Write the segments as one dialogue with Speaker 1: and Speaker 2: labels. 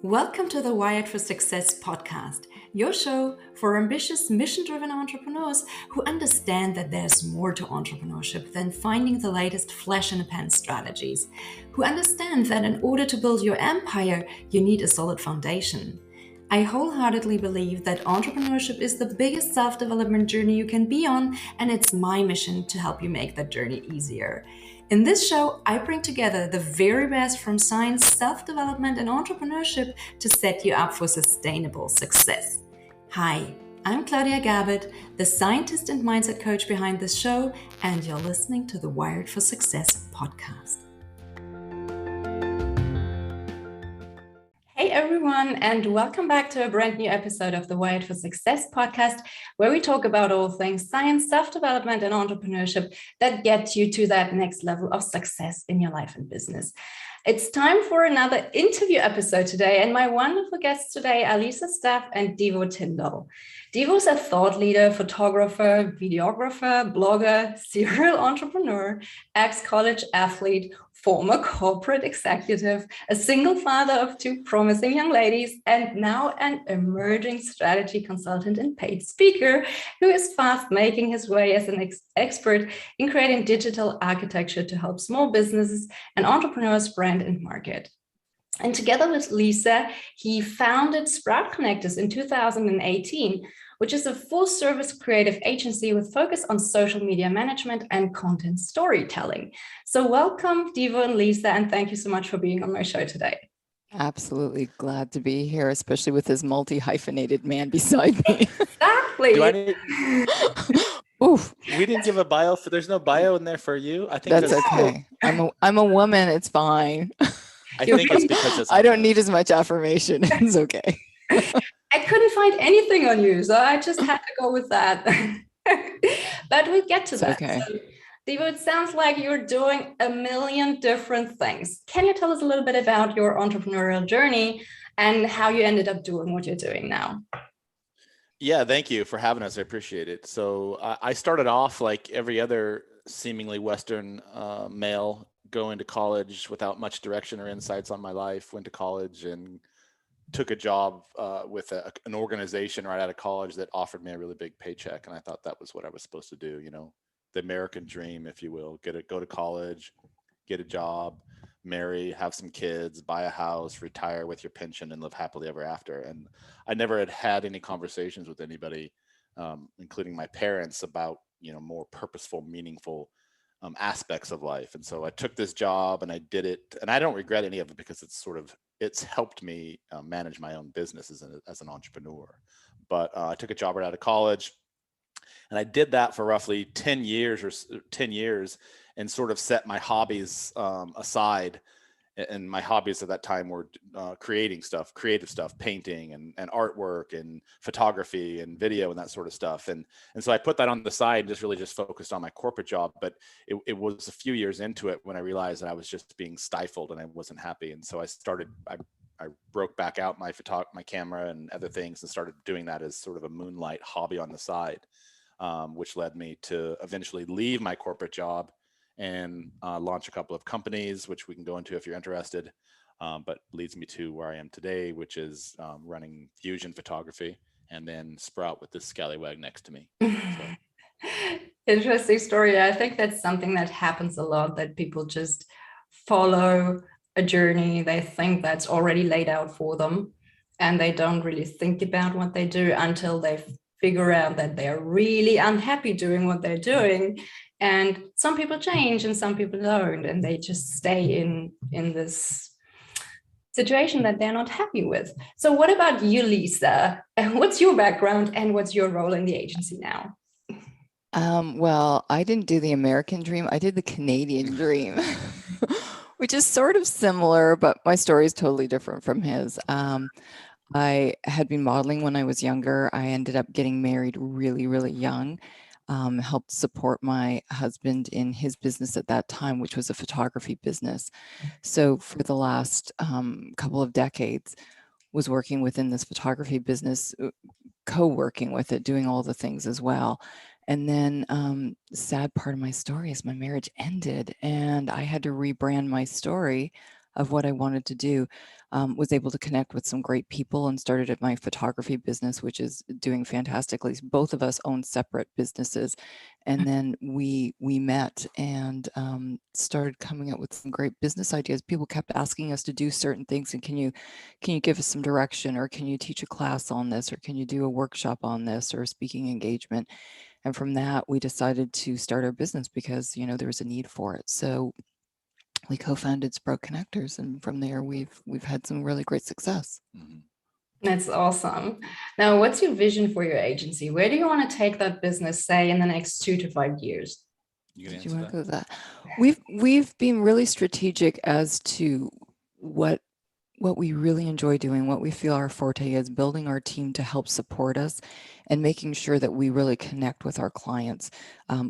Speaker 1: Welcome to the Wired for Success podcast, your show for ambitious, mission-driven entrepreneurs who understand that there's more to entrepreneurship than finding the latest flash-in-the-pan strategies, who understand that in order to build your empire, you need a solid foundation. I wholeheartedly believe that entrepreneurship is the biggest self-development journey you can be on, and it's my mission to help you make that journey easier. In this show, I bring together the very best from science, self-development, and entrepreneurship to set you up for sustainable success. Hi, I'm Claudia Garbutt, the scientist and mindset coach behind this show, and you're listening to the Wired for Success podcast. Hey everyone, and welcome back to a brand new episode of the Wired for Success podcast, where we talk about all things science, self-development, and entrepreneurship that get you to that next level of success in your life and business. It's time for another interview episode today, and my wonderful guests today are Lisa Staff and Deevo Tindall. Deevo's a thought leader, photographer, videographer, blogger, serial entrepreneur, ex-college athlete, former corporate executive, a single father of two promising young ladies, and now an emerging strategy consultant and paid speaker who is fast making his way as an expert in creating digital architecture to help small businesses and entrepreneurs brand and market. And together with Lisa, he founded Sprout Connectors in 2018, which is a full-service creative agency with focus on social media management and content storytelling. So welcome, Deevo and Lisa, and thank you so much for being on my show today.
Speaker 2: Absolutely glad to be here, especially with this multi-hyphenated man beside me.
Speaker 1: Exactly.
Speaker 2: Oof.
Speaker 3: We didn't give a bio. There's no bio in there for you. I think
Speaker 2: that's okay. I'm a woman. It's fine.
Speaker 3: I think it's because
Speaker 2: I don't need as much affirmation. It's okay.
Speaker 1: I couldn't find anything on you, so I just had to go with that. But we'll get to that.
Speaker 2: Okay.
Speaker 1: So, Deevo, it sounds like you're doing a million different things. Can you tell us a little bit about your entrepreneurial journey and how you ended up doing what you're doing now?
Speaker 3: Yeah, thank you for having us. I appreciate it. So I started off like every other seemingly Western male, going to college without much direction or insights on my life. Went to college and took a job with an organization right out of college that offered me a really big paycheck. And I thought that was what I was supposed to do, you know, the American dream, if you will, go to college, get a job, marry, have some kids, buy a house, retire with your pension and live happily ever after. And I never had any conversations with anybody, including my parents, about, you know, more purposeful, meaningful aspects of life. And so I took this job and I did it, and I don't regret any of it because it's helped me manage my own business as an entrepreneur. But I took a job right out of college, and I did that for roughly 10 years and sort of set my hobbies aside. And my hobbies at that time were creative stuff, painting and artwork and photography and video and that sort of stuff. And so I put that on the side and just focused on my corporate job. But it was a few years into it when I realized that I was just being stifled and I wasn't happy. And so I broke back out my camera and other things and started doing that as sort of a moonlight hobby on the side, which led me to eventually leave my corporate job and launch a couple of companies, which we can go into if you're interested, but leads me to where I am today, which is running Fusion Photography, and then Sprout with this scallywag next to me. So.
Speaker 1: Interesting story. I think that's something that happens a lot, that people just follow a journey. They think that's already laid out for them, and they don't really think about what they do until they figure out that they're really unhappy doing what they're doing. And some people change and some people don't, and they just stay in this situation that they're not happy with. So what about you, Lisa? What's your background and what's your role in the agency now?
Speaker 2: Well, I didn't do the American dream. I did the Canadian dream, which is sort of similar, but my story is totally different from his. I had been modeling when I was younger. I ended up getting married really, really young. Helped support my husband in his business at that time, which was a photography business. So for the last couple of decades, was working within this photography business, co-working with it, doing all the things as well. And then the sad part of my story is my marriage ended and I had to rebrand my story of what I wanted to do, was able to connect with some great people and started at my photography business, which is doing fantastically. Both of us own separate businesses. And then we met and started coming up with some great business ideas. People kept asking us to do certain things, and can you give us some direction, or can you teach a class on this, or can you do a workshop on this, or a speaking engagement? And from that, we decided to start our business because, there was a need for it. So we co-founded Sprout Connectors, and from there we've had some really great success.
Speaker 1: That's awesome. Now, what's your vision for your agency? Where do you want to take that business, say, in the next 2 to 5 years?
Speaker 2: Do you want to go with that? We've been really strategic as to what we really enjoy doing, what we feel our forte is, building our team to help support us and making sure that we really connect with our clients.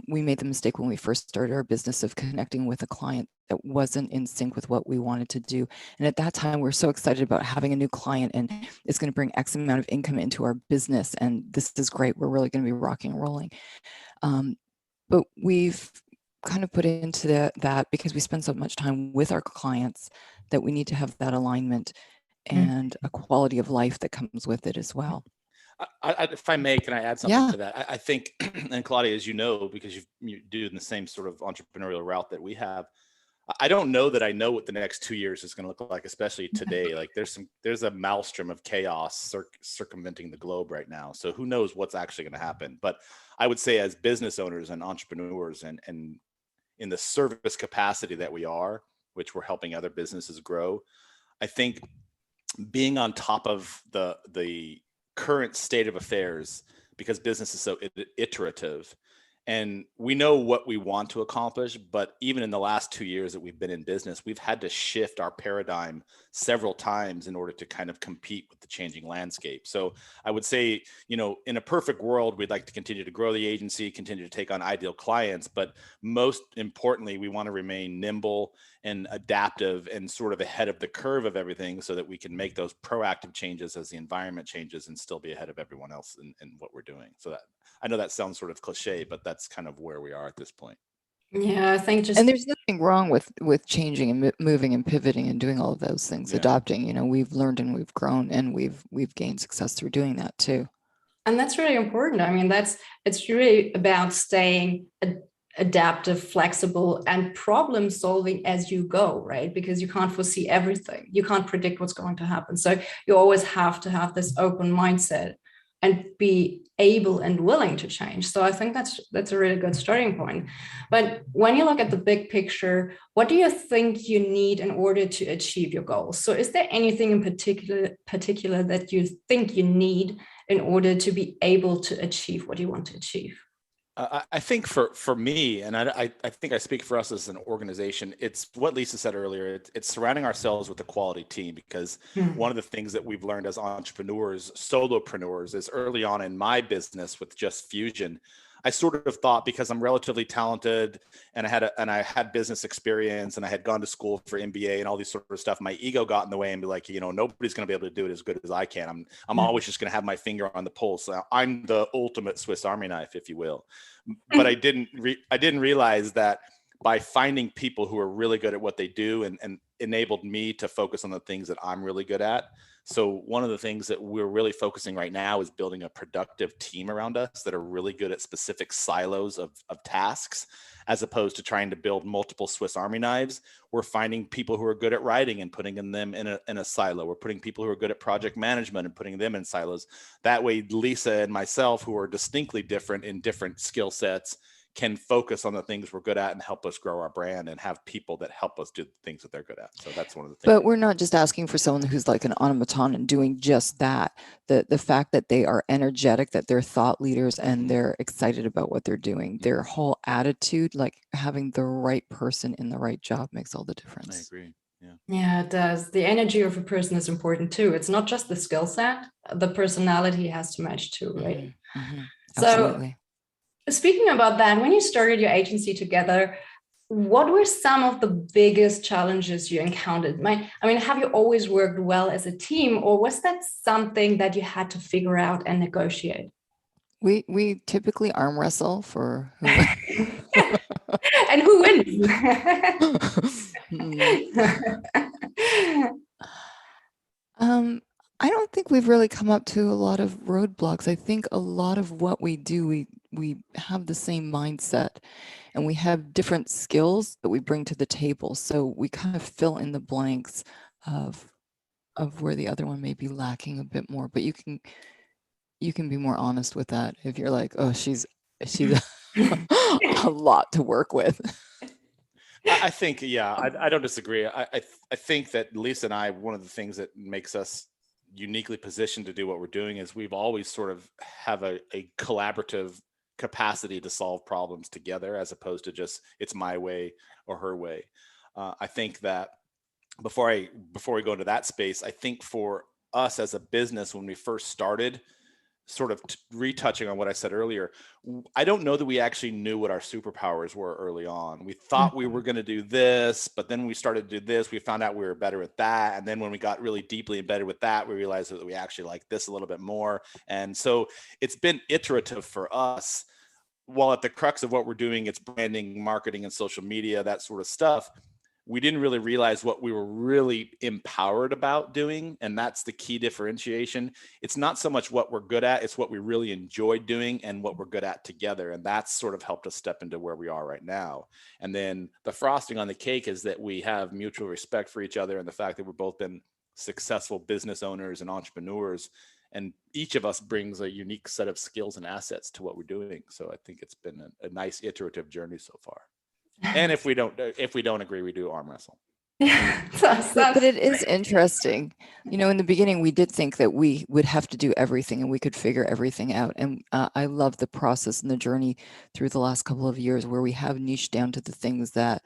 Speaker 2: We made the mistake when we first started our business of connecting with a client that wasn't in sync with what we wanted to do. And at that time, we were so excited about having a new client and it's going to bring X amount of income into our business. And this is great. We're really going to be rocking and rolling. But we've kind of put into that because we spend so much time with our clients that we need to have that alignment and a quality of life that comes with it as well.
Speaker 3: If I may, can I add something to that? I think, and Claudia, as you know, because you do in the same sort of entrepreneurial route that we have, I don't know that I know what the next 2 years is going to look like, especially today. Like there's a maelstrom of chaos circumventing the globe right now. So who knows what's actually going to happen? But I would say as business owners and entrepreneurs and in the service capacity that we are, which we're helping other businesses grow, I think being on top of the current state of affairs, because business is so iterative, and we know what we want to accomplish, but even in the last 2 years that we've been in business, we've had to shift our paradigm several times in order to kind of compete with the changing landscape. So I would say, in a perfect world, we'd like to continue to grow the agency, continue to take on ideal clients, but most importantly, we want to remain nimble and adaptive and sort of ahead of the curve of everything so that we can make those proactive changes as the environment changes and still be ahead of everyone else in what we're doing. So that, I know that sounds sort of cliche, but that's kind of where we are at this point.
Speaker 1: Yeah, I think
Speaker 2: and there's nothing wrong with changing and moving and pivoting and doing all of those things, adopting. We've learned and we've grown and we've gained success through doing that too.
Speaker 1: And that's really important. I mean, it's really about staying adaptive, flexible, and problem solving as you go, right? Because you can't foresee everything. You can't predict what's going to happen. So you always have to have this open mindset and be able and willing to change. So I think that's a really good starting point. But when you look at the big picture, what do you think you need in order to achieve your goals? So is there anything in particular that you think you need in order to be able to achieve what you want to achieve?
Speaker 3: I think for me, and I think I speak for us as an organization, it's what Lisa said earlier. It's surrounding ourselves with a quality team, because one of the things that we've learned as entrepreneurs, solopreneurs, is early on in my business with Just Fusion, I sort of thought, because I'm relatively talented and I had business experience and I had gone to school for MBA and all these sort of stuff, my ego got in the way and be like, nobody's going to be able to do it as good as I can. I'm always just going to have my finger on the pulse. I'm the ultimate Swiss Army knife, if you will. But I didn't realize that by finding people who are really good at what they do and enabled me to focus on the things that I'm really good at. So one of the things that we're really focusing right now is building a productive team around us that are really good at specific silos of tasks, as opposed to trying to build multiple Swiss Army knives. We're finding people who are good at writing and putting them in a silo. We're putting people who are good at project management and putting them in silos. That way, Lisa and myself, who are distinctly different in different skill sets, can focus on the things we're good at and help us grow our brand and have people that help us do the things that they're good at. So that's one of the things.
Speaker 2: But we're not just asking for someone who's like an automaton and doing just that. The fact that they are energetic, that they're thought leaders and they're excited about what they're doing, their whole attitude, like having the right person in the right job makes all the difference.
Speaker 3: I agree.
Speaker 1: Yeah, it does. The energy of a person is important too. It's not just the skill set, the personality has to match too, right?
Speaker 2: Absolutely.
Speaker 1: So speaking about that, when you started your agency together, what were some of the biggest challenges you encountered? Have you always worked well as a team, or was that something that you had to figure out and negotiate?
Speaker 2: We typically arm wrestle for who.
Speaker 1: And who wins?
Speaker 2: I don't think we've really come up to a lot of roadblocks. I think a lot of what we do, we have the same mindset, and we have different skills that we bring to the table. So we kind of fill in the blanks of where the other one may be lacking a bit more. But you can be more honest with that if you're like, oh, she's a lot to work with.
Speaker 3: I think, yeah, I don't disagree. I think that Lisa and I, one of the things that makes us uniquely positioned to do what we're doing is we've always sort of have a collaborative capacity to solve problems together, as opposed to just it's my way or her way. I think that before we go into that space, I think for us as a business, when we first started, sort of retouching on what I said earlier, I don't know that we actually knew what our superpowers were early on. We thought we were going to do this, but then we started to do this. We found out we were better at that. And then when we got really deeply embedded with that, we realized that we actually like this a little bit more. And so it's been iterative for us. While at the crux of what we're doing, it's branding, marketing, and social media, that sort of stuff. We didn't really realize what we were really empowered about doing. And that's the key differentiation. It's not so much what we're good at, it's what we really enjoy doing and what we're good at together. And that's sort of helped us step into where we are right now. And then the frosting on the cake is that we have mutual respect for each other, and the fact that we've both been successful business owners and entrepreneurs. And each of us brings a unique set of skills and assets to what we're doing. So I think it's been a nice iterative journey so far. And if we don't agree, we do arm wrestle.
Speaker 1: Yeah,
Speaker 2: but it is interesting. You know, in the beginning, we did think that we would have to do everything and we could figure everything out. And I love the process and the journey through the last couple of years where we have niched down to the things that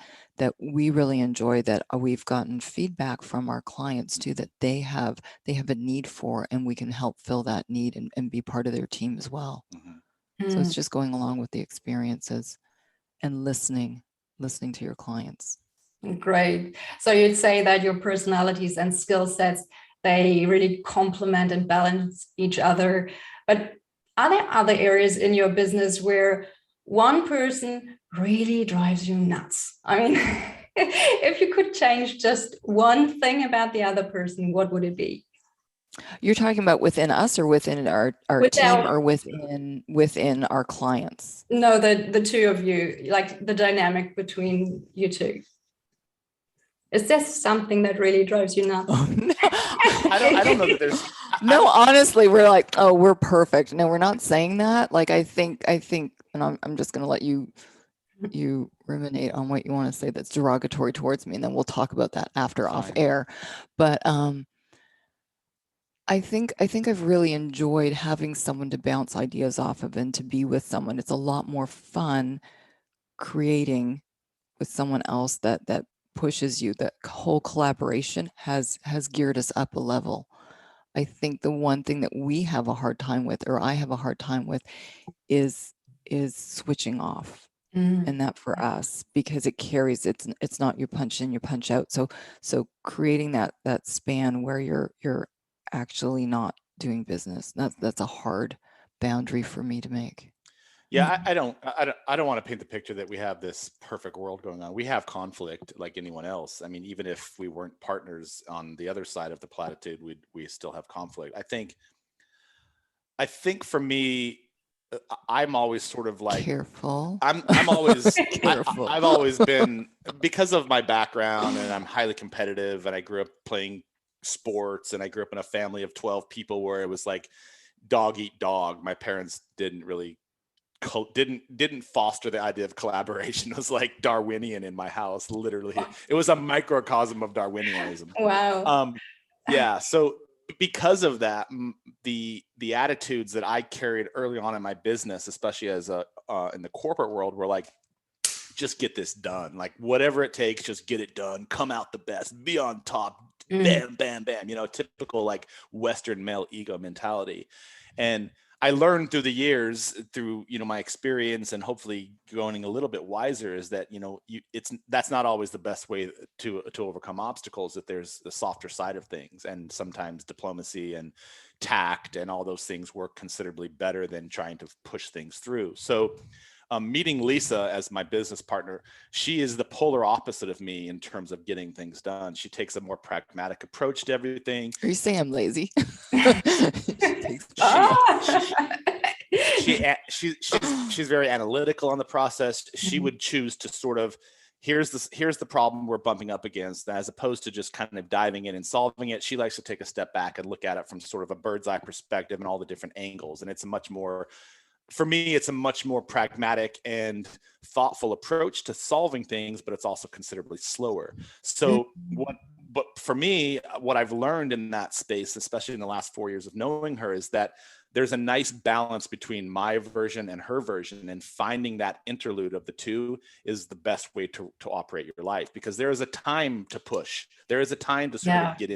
Speaker 2: we really enjoy, that we've gotten feedback from our clients too, that they have a need for, and we can help fill that need and be part of their team as well. Mm-hmm. So it's just going along with the experiences and listening to your clients.
Speaker 1: Great. So you'd say that your personalities and skill sets, they really complement and balance each other. But are there other areas in your business where one person really drives you nuts? I mean, if you could change just one thing about the other person, what would it be?
Speaker 2: You're talking about within us, or within our team, or within our clients?
Speaker 1: No, the two of you, like the dynamic between you two. Is there something that really drives you nuts?
Speaker 2: Oh, no.
Speaker 3: I don't know that there's.
Speaker 2: No, honestly, we're like, oh, we're perfect. No, we're not saying that. Like, I think, and I'm just going to let you ruminate on what you want to say that's derogatory towards me, and then we'll talk about that after off air. But I think I've really enjoyed having someone to bounce ideas off of and to be with someone. It's a lot more fun creating with someone else that pushes you. That whole collaboration has geared us up a level. I think the one thing that we have a hard time with, or I have a hard time with, is switching off. And that for us, because it carries, it's not you punch in, you punch out. So creating that span where you're actually not doing business, that's a hard boundary for me to make.
Speaker 3: Yeah, I don't want to paint the picture that we have this perfect world going on. We have conflict like anyone else. I mean, even if we weren't partners on the other side of the platitude, we still have conflict. I think for me, I'm always sort of like
Speaker 2: careful.
Speaker 3: I'm always
Speaker 2: careful.
Speaker 3: I've always been, because of my background, and I'm highly competitive, and I grew up playing sports, and I grew up in a family of 12 people where it was like dog eat dog. My parents didn't foster the idea of collaboration. It was like Darwinian in my house. Literally, it was a microcosm of Darwinianism.
Speaker 1: Wow.
Speaker 3: Yeah. So because of that, the attitudes that I carried early on in my business, especially as in the corporate world, were like, just get this done. Like whatever it takes, just get it done. Come out the best. Be on top. Bam, bam, bam. You know, typical like Western male ego mentality. And I learned through the years, through, you know, my experience, and hopefully going a little bit wiser, is that, you know, that's not always the best way to overcome obstacles, that there's the softer side of things. And sometimes diplomacy and tact and all those things work considerably better than trying to push things through. So Meeting Lisa as my business partner, she is the polar opposite of me in terms of getting things done. She takes a more pragmatic approach to everything.
Speaker 2: Are you saying I'm lazy?
Speaker 3: She's very analytical on the process. She would choose to sort of, here's the problem we're bumping up against, as opposed to just kind of diving in and solving it. She likes to take a step back and look at it from sort of a bird's eye perspective and all the different angles. And it's for me, it's a much more pragmatic and thoughtful approach to solving things, but it's also considerably slower. So but for me, what I've learned in that space, especially in the last 4 years of knowing her, is that there's a nice balance between my version and her version, and finding that interlude of the two is the best way to operate your life, because there is a time to push. There is a time to sort of get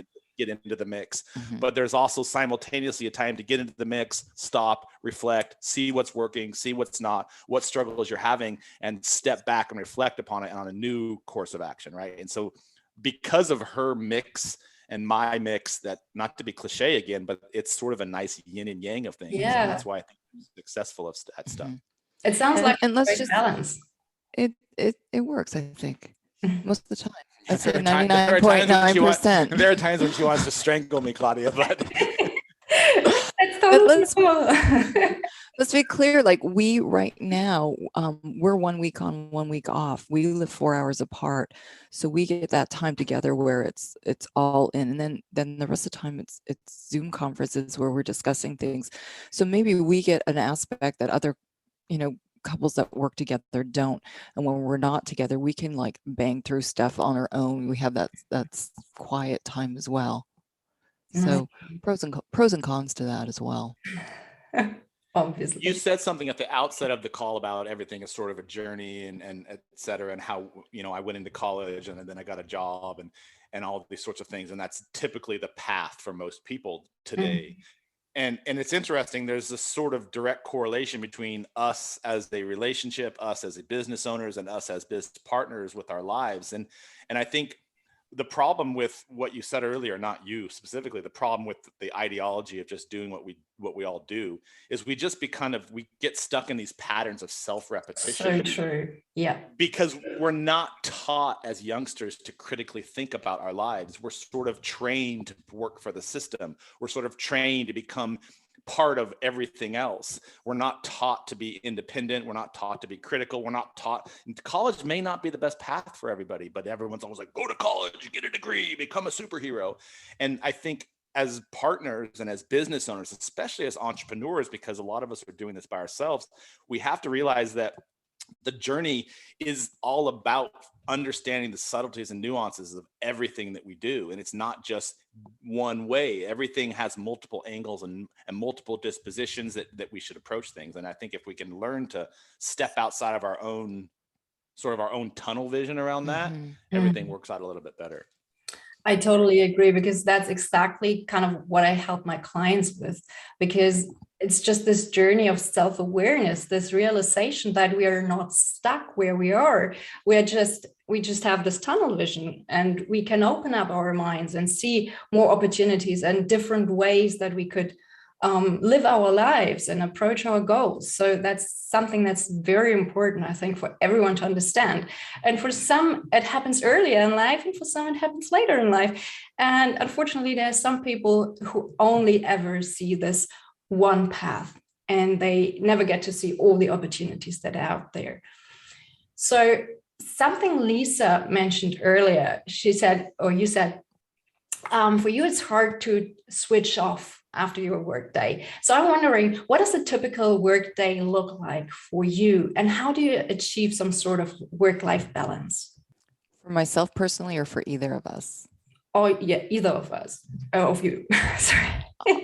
Speaker 3: into the mix, but there's also simultaneously a time to get into the mix, stop, reflect, see what's working, see what's not, what struggles you're having, and step back and reflect upon it on a new course of action, right? And so because of her mix and my mix, that, not to be cliche again, but it's sort of a nice yin and yang of things.
Speaker 1: Yeah.
Speaker 3: And that's why I think I'm successful at stuff.
Speaker 1: It sounds like
Speaker 2: and let's
Speaker 1: great
Speaker 2: just
Speaker 1: balance.
Speaker 2: It works, I think, most of the time. I'd say
Speaker 3: There
Speaker 2: 99.9%.
Speaker 3: are times when she wants to strangle me, Claudia, but
Speaker 1: It's totally
Speaker 2: let's be clear, like we right now, we're 1 week on, 1 week off. We live 4 hours apart, so we get that time together where it's all in, and then the rest of the time it's Zoom conferences where we're discussing things. So maybe we get an aspect that other, couples that work together don't, and when we're not together, we can like bang through stuff on our own. We have that's quiet time as well. So pros and cons to that as well.
Speaker 1: Obviously.
Speaker 3: You said something at the outset of the call about everything is sort of a journey and et cetera, and how, I went into college and then I got a job and all these sorts of things. And that's typically the path for most people today. And it's interesting, there's this sort of direct correlation between us as a relationship, us as a business owners, and us as business partners with our lives. And I think the problem with what you said earlier, not you specifically, the problem with the ideology of just doing what we all do is we just we get stuck in these patterns of self-repetition.
Speaker 1: So true. Yeah.
Speaker 3: Because we're not taught as youngsters to critically think about our lives. We're sort of trained to work for the system. We're sort of trained to become part of everything else. We're not taught to be independent. We're not taught to be critical. We're not taught. College may not be the best path for everybody, but everyone's always like, go to college, get a degree, become a superhero. And I think as partners and as business owners, especially as entrepreneurs, because a lot of us are doing this by ourselves, we have to realize that the journey is all about understanding the subtleties and nuances of everything that we do. And it's not just one way. Everything has multiple angles and multiple dispositions that we should approach things. And I think if we can learn to step outside of our own tunnel vision around that, everything works out a little bit better.
Speaker 1: I totally agree, because that's exactly kind of what I help my clients with, because it's just this journey of self-awareness, this realization that we are not stuck where we are. We just have this tunnel vision, and we can open up our minds and see more opportunities and different ways that we could live our lives and approach our goals. So that's something that's very important, I think, for everyone to understand. And for some, it happens earlier in life, and for some, it happens later in life. And unfortunately, there are some people who only ever see this one path, and they never get to see all the opportunities that are out there. So something Lisa mentioned earlier, she said, or you said, for you, it's hard to switch off after your workday. So I'm wondering, what does a typical workday look like for you, and how do you achieve some sort of work-life balance?
Speaker 2: For myself personally, or for either of us?
Speaker 1: Oh, yeah, either of us, of you. Sorry.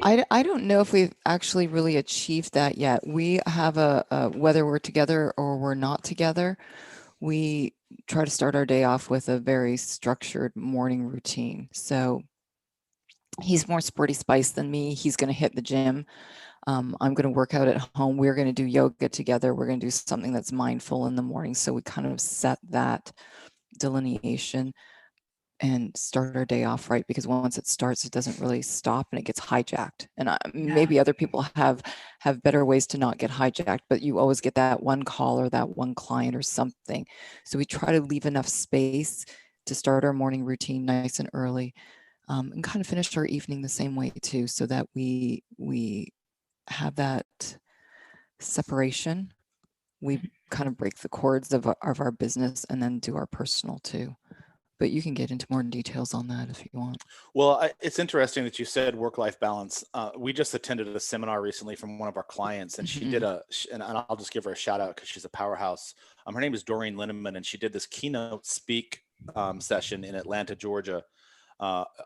Speaker 2: I don't know if we've actually really achieved that yet. We have whether we're together or we're not together, we try to start our day off with a very structured morning routine. So he's more sporty spice than me. He's going to hit the gym. I'm going to work out at home. We're going to do yoga together. We're going to do something that's mindful in the morning. So we kind of set that delineation. and start our day off right, because once it starts, it doesn't really stop and it gets hijacked. And maybe other people have better ways to not get hijacked, but you always get that one call or that one client or something. So we try to leave enough space to start our morning routine nice and early, and kind of finish our evening the same way too, so that we have that separation. We kind of break the cords of our business and then do our personal too. But you can get into more details on that if you want.
Speaker 3: Well, it's interesting that you said work-life balance. We just attended a seminar recently from one of our clients, and she did and I'll just give her a shout out because she's a powerhouse. Her name is Doreen Linneman, and she did this keynote speak session in Atlanta, Georgia,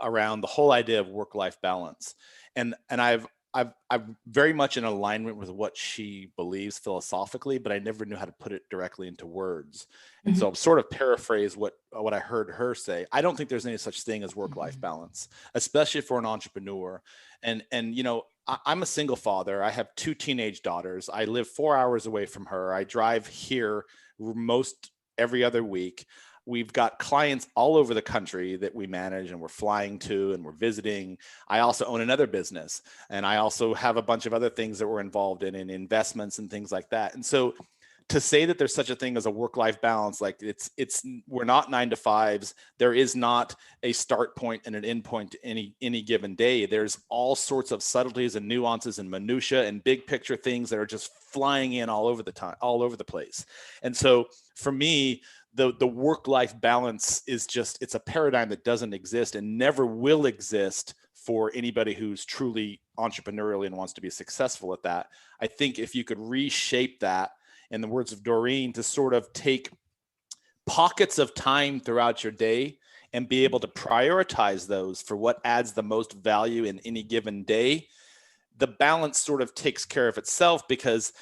Speaker 3: around the whole idea of work-life balance. And I'm very much in alignment with what she believes philosophically, but I never knew how to put it directly into words. And so I'll sort of paraphrase what I heard her say. I don't think there's any such thing as work-life balance, especially for an entrepreneur. And you know, I'm a single father. I have 2 teenage daughters. I live 4 hours away from her. I drive here most every other week. We've got clients all over the country that we manage and we're flying to and we're visiting. I also own another business, and I also have a bunch of other things that we're involved in investments and things like that. And so to say that there's such a thing as a work-life balance, like we're not 9 to 5s. There is not a start point and an end point to any given day. There's all sorts of subtleties and nuances and minutia and big picture things that are just flying in all over the place. And so for me, the work-life balance is it's a paradigm that doesn't exist and never will exist for anybody who's truly entrepreneurial and wants to be successful at that. I think if you could reshape that, in the words of Doreen, to sort of take pockets of time throughout your day and be able to prioritize those for what adds the most value in any given day, the balance sort of takes care of itself, because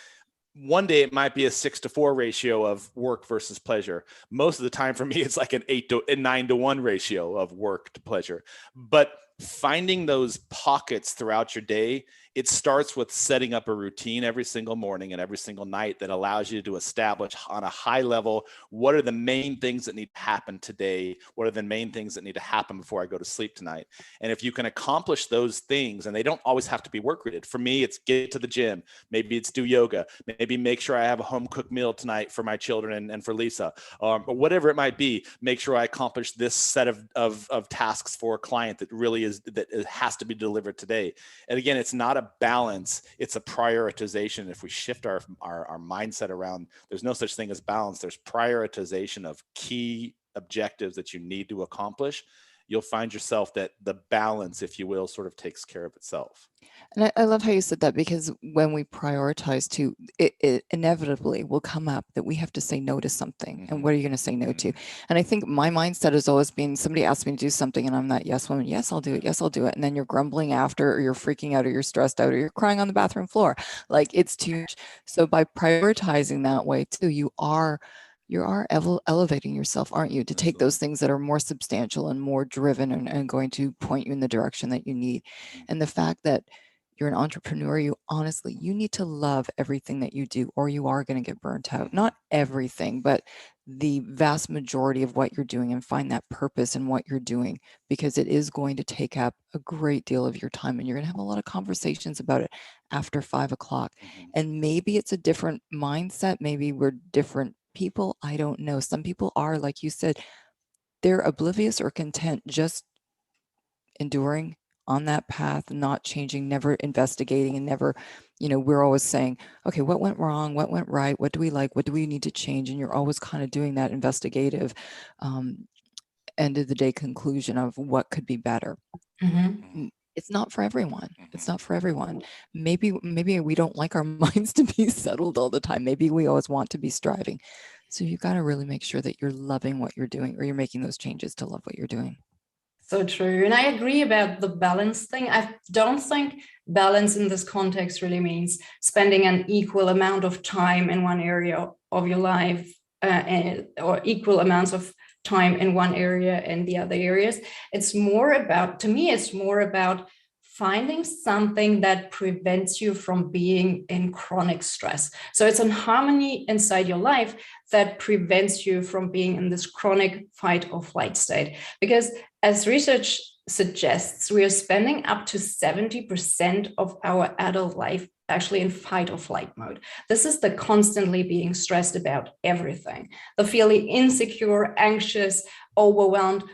Speaker 3: one day it might be a 6-to-4 ratio of work versus pleasure. Most of the time for me, it's like an 9-to-1 ratio of work to pleasure. But finding those pockets throughout your day, it starts with setting up a routine every single morning and every single night that allows you to establish on a high level, what are the main things that need to happen today? What are the main things that need to happen before I go to sleep tonight? And if you can accomplish those things, and they don't always have to be work related. For me, it's get to the gym. Maybe it's do yoga. Maybe make sure I have a home cooked meal tonight for my children and for Lisa, or whatever it might be. Make sure I accomplish this set of tasks for a client that really that it has to be delivered today. And again, it's not a balance, it's a prioritization. If we shift our mindset around, there's no such thing as balance, there's prioritization of key objectives that you need to accomplish, you'll find yourself that the balance, if you will, sort of takes care of itself.
Speaker 2: And I love how you said that, because when we prioritize too, it inevitably will come up that we have to say no to something. And what are you going to say no to? And I think my mindset has always been, somebody asks me to do something and I'm that yes woman, yes, I'll do it. Yes, I'll do it. And then you're grumbling after, or you're freaking out, or you're stressed out, or you're crying on the bathroom floor. Like, it's too much. So by prioritizing that way too, you are elevating yourself, aren't you, to take those things that are more substantial and more driven and going to point you in the direction that you need. And the fact that you're an entrepreneur, you need to love everything that you do, or you are going to get burnt out. Not everything, but the vast majority of what you're doing, and find that purpose in what you're doing, because it is going to take up a great deal of your time, and you're going to have a lot of conversations about it after 5 o'clock. And maybe it's a different mindset. Maybe we're different people. I don't know. Some people are, like you said, they're oblivious or content just enduring on that path, not changing, never investigating, and never, we're always saying, okay, what went wrong? What went right? What do we like? What do we need to change? And you're always kind of doing that investigative end of the day conclusion of what could be better. It's not for everyone. It's not for everyone. Maybe we don't like our minds to be settled all the time. Maybe we always want to be striving. So you've got to really make sure that you're loving what you're doing, or you're making those changes to love what you're doing.
Speaker 1: So true. And I agree about the balance thing. I don't think balance in this context really means spending an equal amount of time in one area of your life or equal amounts of time in one area and the other areas. It's more about, to me, it's more about finding something that prevents you from being in chronic stress. So it's in harmony inside your life. that prevents you from being in this chronic fight or flight state. Because as research suggests, we are spending up to 70% of our adult life actually in fight or flight mode. This is the constantly being stressed about everything, the feeling insecure, anxious, overwhelmed.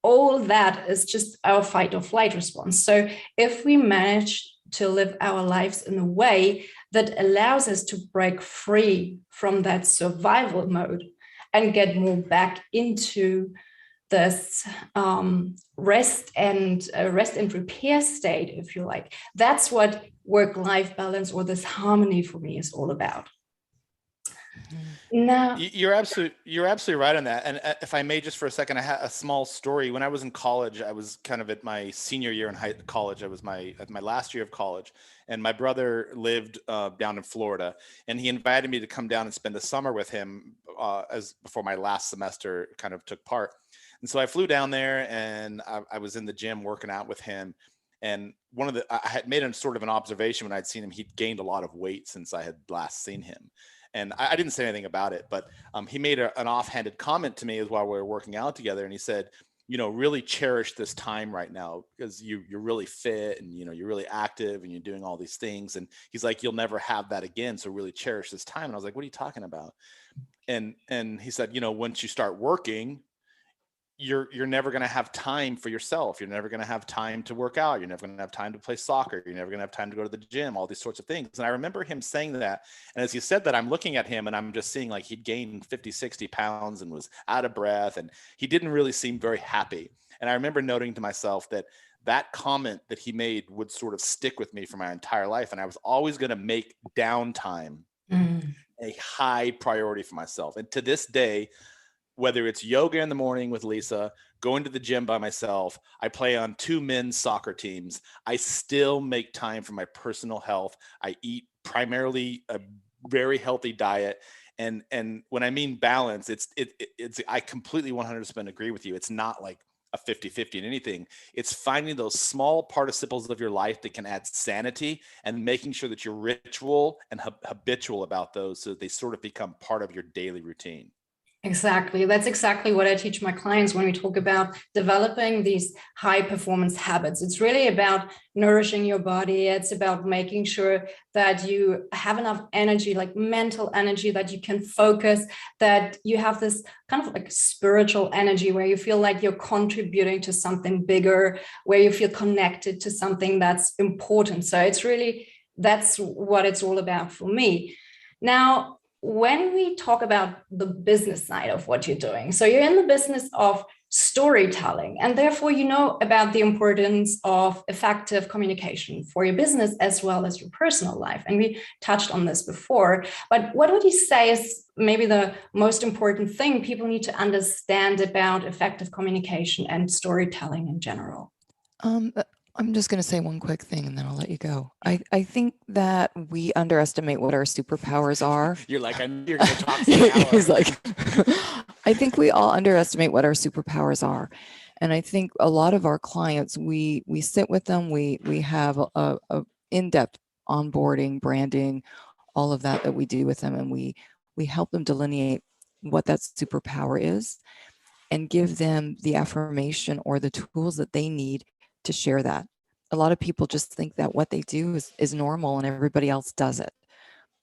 Speaker 1: All that is just our fight or flight response. So if we manage to live our lives in a way that allows us to break free from that survival mode and get more back into this rest and repair state, if you like, that's what work-life balance or this harmony for me is all about. Now,
Speaker 3: you're absolutely right on that. And if I may, just for a second, I had a small story. When I was in college, I was kind of at my senior year in college. I was at my last year of college, and my brother lived down in Florida, and he invited me to come down and spend the summer with him as before my last semester kind of took part. And so I flew down there, and I was in the gym working out with him. And I had made a sort of an observation when I'd seen him. He'd gained a lot of weight since I had last seen him. And I didn't say anything about it, but he made an offhanded comment to me while we were working out together. And he said, really cherish this time right now because you're really fit and, you're really active and you're doing all these things. And he's like, you'll never have that again. So really cherish this time. And I was like, what are you talking about? And he said, once you start working, you're never going to have time for yourself. You're never going to have time to work out. You're never going to have time to play soccer. You're never going to have time to go to the gym, all these sorts of things. And I remember him saying that. And as he said that, I'm looking at him and I'm just seeing like he'd gained 50, 60 pounds and was out of breath. And he didn't really seem very happy. And I remember noting to myself that comment that he made would sort of stick with me for my entire life. And I was always going to make downtime a high priority for myself. And to this day, whether it's yoga in the morning with Lisa, going to the gym by myself, I play on 2 men's soccer teams, I still make time for my personal health. I eat primarily a very healthy diet. And when I mean balance, it's I completely 100% agree with you. It's not like a 50-50 in anything. It's finding those small participles of your life that can add sanity and making sure that you're ritual and habitual about those so that they sort of become part of your daily routine.
Speaker 1: Exactly. That's exactly what I teach my clients when we talk about developing these high performance habits. It's really about nourishing your body. It's about making sure that you have enough energy, like mental energy, that you can focus, that you have this kind of like spiritual energy where you feel like you're contributing to something bigger, where you feel connected to something that's important. So that's what it's all about for me. Now, when we talk about the business side of what you're doing, so you're in the business of storytelling, and therefore you know about the importance of effective communication for your business as well as your personal life. And we touched on this before, but what would you say is maybe the most important thing people need to understand about effective communication and storytelling in general?
Speaker 2: I'm just going to say one quick thing and then I'll let you go. I think that we underestimate what our superpowers are.
Speaker 3: You're like, I knew you're going to talk for an hour.
Speaker 2: He's like, I think we all underestimate what our superpowers are. And I think a lot of our clients, we sit with them, we have a in-depth onboarding, branding, all of that we do with them. And we help them delineate what that superpower is and give them the affirmation or the tools that they need to share that. A lot of people just think that what they do is normal and everybody else does it.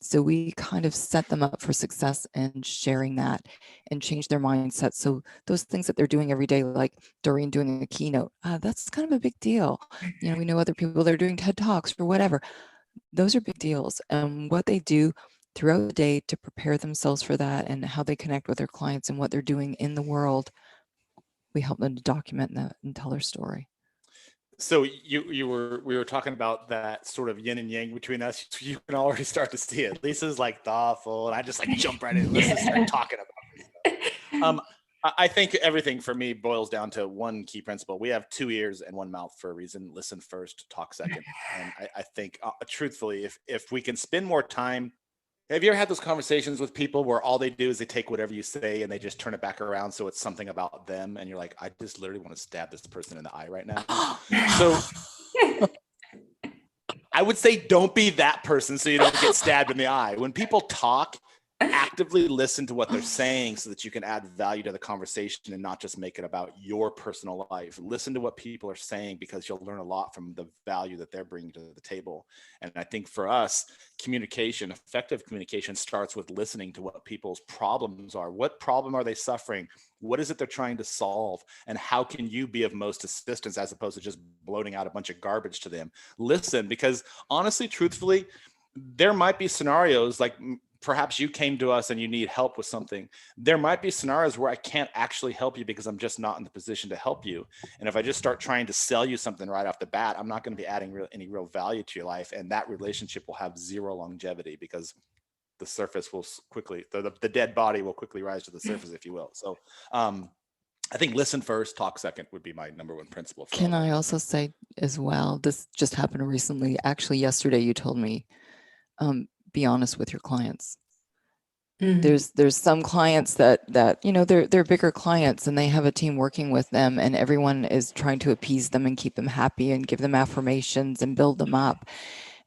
Speaker 2: So we kind of set them up for success and sharing that and change their mindset. So those things that they're doing every day, like Doreen doing a keynote, that's kind of a big deal. We know other people that are doing TED Talks or whatever. Those are big deals. And what they do throughout the day to prepare themselves for that and how they connect with their clients and what they're doing in the world, we help them to document that and tell their story.
Speaker 3: So we were talking about that sort of yin and yang between us. You can already start to see it. Lisa's like thoughtful, and I just like jump right in. Let's start talking about it. I think everything for me boils down to one key principle. We have 2 ears and 1 mouth for a reason. Listen first, talk second. And I think, truthfully, if we can spend more time. Have you ever had those conversations with people where all they do is they take whatever you say and they just turn it back around so it's something about them, and you're like, I just literally want to stab this person in the eye right now. So I would say don't be that person so you don't get stabbed in the eye. When people talk, actively listen to what they're saying so that you can add value to the conversation and not just make it about your personal life. Listen to what people are saying, because you'll learn a lot from the value that they're bringing to the table. And I think for us, effective communication starts with listening to what people's problems are. What problem are they suffering? What is it they're trying to solve? And how can you be of most assistance, as opposed to just bloating out a bunch of garbage to them? Listen, because honestly, truthfully, there might be scenarios like perhaps you came to us and you need help with something. There might be scenarios where I can't actually help you because I'm just not in the position to help you. And if I just start trying to sell you something right off the bat, I'm not going to be adding any real value to your life. And that relationship will have zero longevity, because the surface will quickly, the dead body will quickly rise to the surface, if you will. So I think listen first, talk second would be my number one principle.
Speaker 2: Can I also say as well, this just happened recently. Actually, yesterday you told me, be honest with your clients. There's some clients that they're bigger clients and they have a team working with them, and everyone is trying to appease them and keep them happy and give them affirmations and build them up.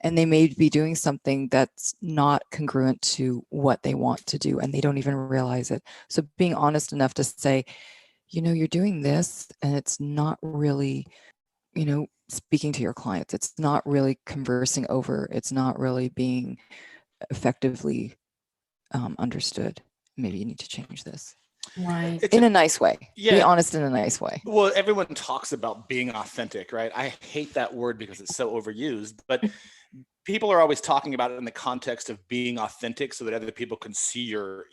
Speaker 2: And they may be doing something that's not congruent to what they want to do, and they don't even realize it. So being honest enough to say, you're doing this and it's not really, speaking to your clients. It's not really conversing over. It's not really being effectively understood. Maybe you need to change this.
Speaker 1: Right.
Speaker 2: In a nice way.
Speaker 3: Yeah.
Speaker 2: Be honest in a nice way.
Speaker 3: Well, everyone talks about being authentic, right? I hate that word because it's so overused, but people are always talking about it in the context of being authentic so that other people can see your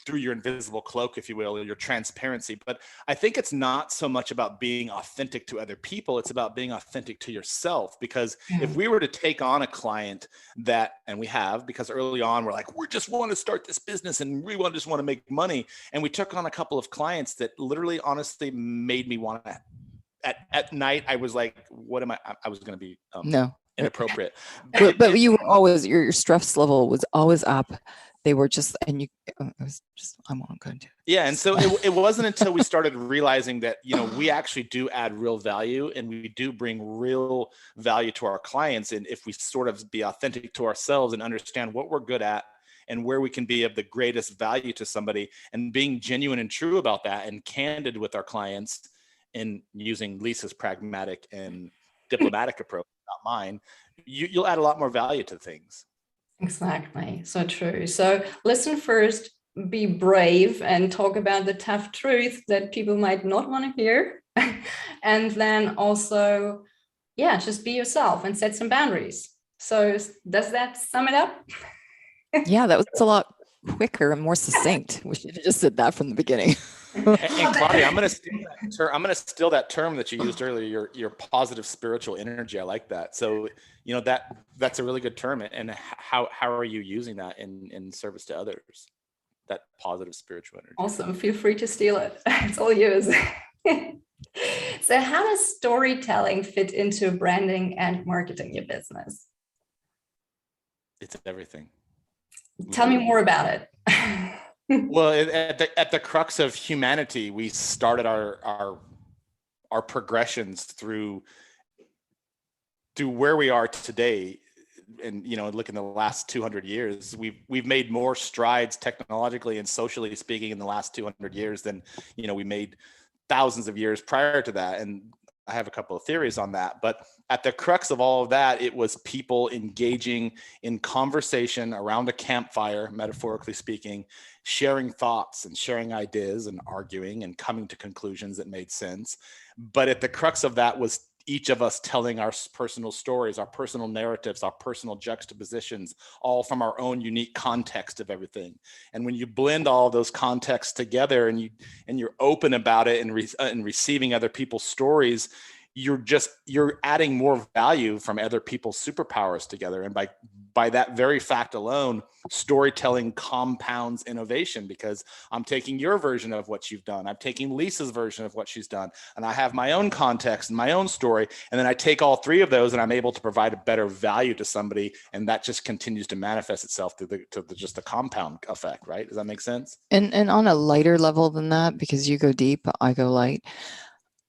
Speaker 3: through your invisible cloak, if you will, or your transparency. But I think it's not so much about being authentic to other people. It's about being authentic to yourself. Because if we were to take on a client and we have, because early on we're like, we just want to start this business and we just want to make money. And we took on a couple of clients that literally, honestly made me want to, at night, I was like, what am I was going to be inappropriate.
Speaker 2: But you were always, your stress level was always up. They were just, and it was just, I'm not going to.
Speaker 3: Yeah. And so it wasn't until we started realizing that, we actually do add real value and we do bring real value to our clients. And if we sort of be authentic to ourselves and understand what we're good at and where we can be of the greatest value to somebody, and being genuine and true about that and candid with our clients, and using Lisa's pragmatic and diplomatic approach, not mine, you'll add a lot more value to things.
Speaker 1: Exactly. So true. So listen first, be brave, and talk about the tough truth that people might not want to hear. And then also, just be yourself and set some boundaries. So does that sum it up?
Speaker 2: Yeah, that was a lot quicker and more succinct. We should have just said that from the beginning.
Speaker 3: And Claudia, I'm going to steal that term that you used earlier, your positive spiritual energy. I like that. So, that's a really good term. And how are you using that in service to others? That positive spiritual energy.
Speaker 1: Awesome. Feel free to steal it. It's all yours. So how does storytelling fit into branding and marketing your business?
Speaker 3: It's everything.
Speaker 1: Tell me more about it.
Speaker 3: Well, at the crux of humanity, we started our progressions through where we are today. And look, in the last 200 years, we've made more strides technologically and socially speaking in the last 200 years than we made thousands of years prior to that. And I have a couple of theories on that, but at the crux of all of that, it was people engaging in conversation around a campfire, metaphorically speaking, sharing thoughts and sharing ideas and arguing and coming to conclusions that made sense. But at the crux of that was each of us telling our personal stories, our personal narratives, our personal juxtapositions, all from our own unique context of everything. And when you blend all of those contexts together and you're open about it and receiving other people's stories, you're adding more value from other people's superpowers together. And by that very fact alone, storytelling compounds innovation, because I'm taking your version of what you've done. I'm taking Lisa's version of what she's done. And I have my own context and my own story. And then I take all three of those and I'm able to provide a better value to somebody. And that just continues to manifest itself to just the compound effect, right? Does that make sense?
Speaker 2: And on a lighter level than that, because you go deep, I go light.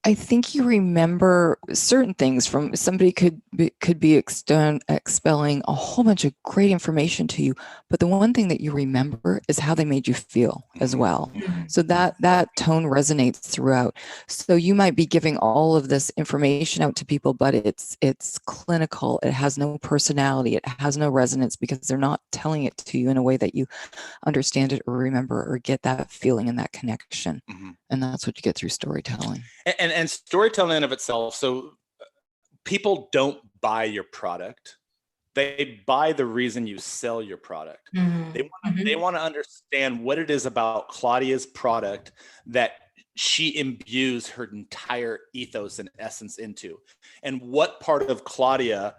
Speaker 2: I think you remember certain things from somebody could be expelling a whole bunch of great information to you, but the one thing that you remember is how they made you feel as well. So that tone resonates throughout. So you might be giving all of this information out to people, but it's clinical. It has no personality. It has no resonance because they're not telling it to you in a way that you understand it or remember or get that feeling and that connection. And that's what you get through storytelling.
Speaker 3: And storytelling in of itself. So people don't buy your product. They buy the reason you sell your product. They want to understand what it is about Claudia's product that she imbues her entire ethos and essence into, and what part of Claudia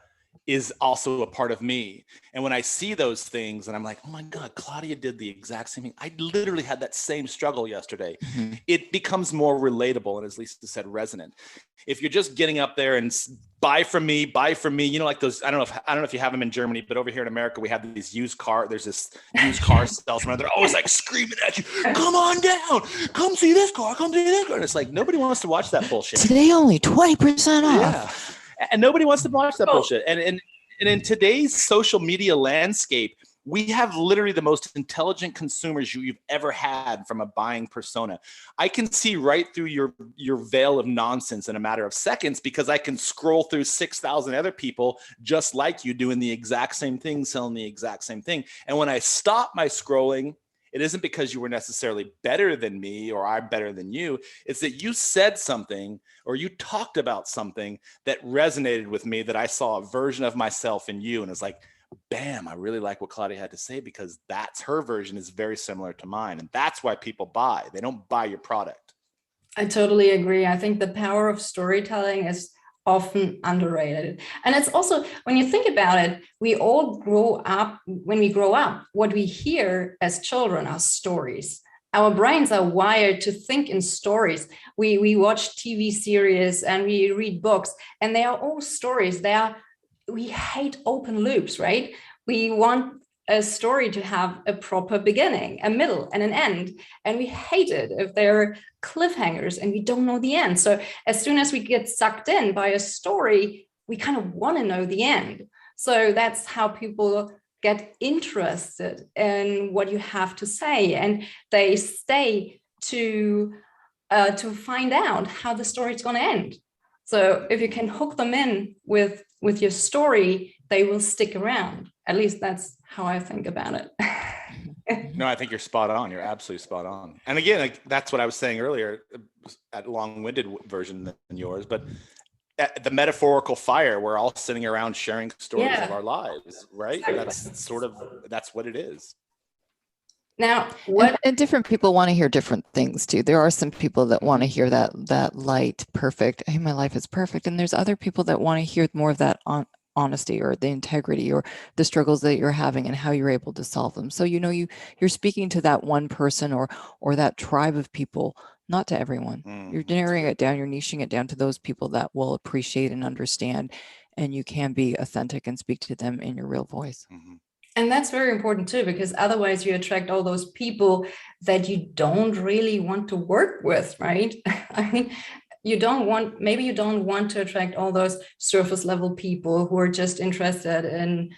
Speaker 3: is also a part of me. And when I see those things and I'm like, oh my God, Claudia did the exact same thing. I literally had that same struggle yesterday. It becomes more relatable and, as Lisa said, resonant. If you're just getting up there and buy from me, you know, like those, I don't know if you have them in Germany, but over here in America, we have these there's this used car salesman. They're always like screaming at you, come on down, come see this car, come see this car. And it's like, nobody wants to watch that bullshit.
Speaker 2: Today only 20% off.
Speaker 3: Yeah. And nobody wants to watch that bullshit. And in today's social media landscape, we have literally the most intelligent consumers you've ever had from a buying persona. I can see right through your veil of nonsense in a matter of seconds because I can scroll through 6,000 other people just like you doing the exact same thing, selling the exact same thing. And when I stop my scrolling, it isn't because you were necessarily better than me or I'm better than you. It's that you said something or you talked about something that resonated with me, that I saw a version of myself in you. And it's like, bam, I really like what Claudia had to say because that's her version is very similar to mine. And that's why people buy. They don't buy your product.
Speaker 1: I totally agree. I think the power of storytelling is often underrated. And it's also, when you think about it, we all grow up, when we grow up, what we hear as children are stories. Our brains are wired to think in stories. We watch TV series and we read books, and they are all stories. We hate open loops, right? We want a story to have a proper beginning, a middle, and an end. And we hate it if they're cliffhangers and we don't know the end. So as soon as we get sucked in by a story, we kind of want to know the end. So that's how people get interested in what you have to say, and they stay to find out how the story is going to end. So if you can hook them in with your story, they will stick around. At least that's how I think about it.
Speaker 3: No, I think you're spot on. You're absolutely spot on. And again, like, that's what I was saying earlier, at a long-winded version than yours, but at the metaphorical fire, we're all sitting around sharing stories of our lives, right? Exactly. That's what it is.
Speaker 1: Now,
Speaker 2: and different people want to hear different things too. There are some people that want to hear that light, perfect, hey, my life is perfect. And there's other people that want to hear more of that honesty or the integrity or the struggles that you're having and how you're able to solve them. So, you know, you're speaking to that one person or that tribe of people, not to everyone. You're narrowing it down, you're niching it down to those people that will appreciate and understand, and you can be authentic and speak to them in your real voice.
Speaker 1: And that's very important too, because otherwise you attract all those people that you don't really want to work with, right? I mean, maybe you don't want to attract all those surface level people who are just interested in,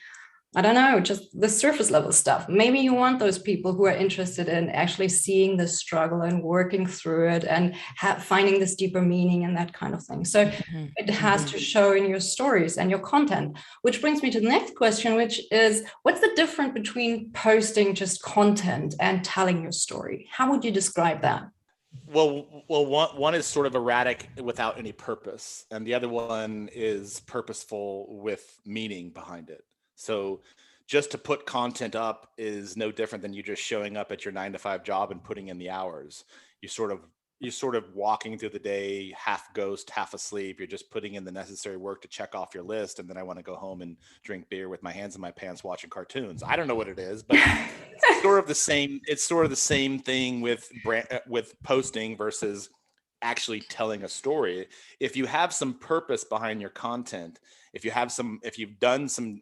Speaker 1: I don't know, just the surface level stuff. Maybe you want those people who are interested in actually seeing the struggle and working through it and finding this deeper meaning and that kind of thing. So it has to show in your stories and your content, which brings me to the next question, which is, what's the difference between posting just content and telling your story? How would you describe that?
Speaker 3: Well, one is sort of erratic without any purpose, and the other one is purposeful with meaning behind it. So just to put content up is no different than you just showing up at your 9-to-5 job and putting in the hours. You're sort of walking through the day, half ghost, half asleep. You're just putting in the necessary work to check off your list. And then I want to go home and drink beer with my hands in my pants watching cartoons. I don't know what it is, but it's sort of the same. It's sort of the same thing with posting versus actually telling a story. If you have some purpose behind your content, if you've done some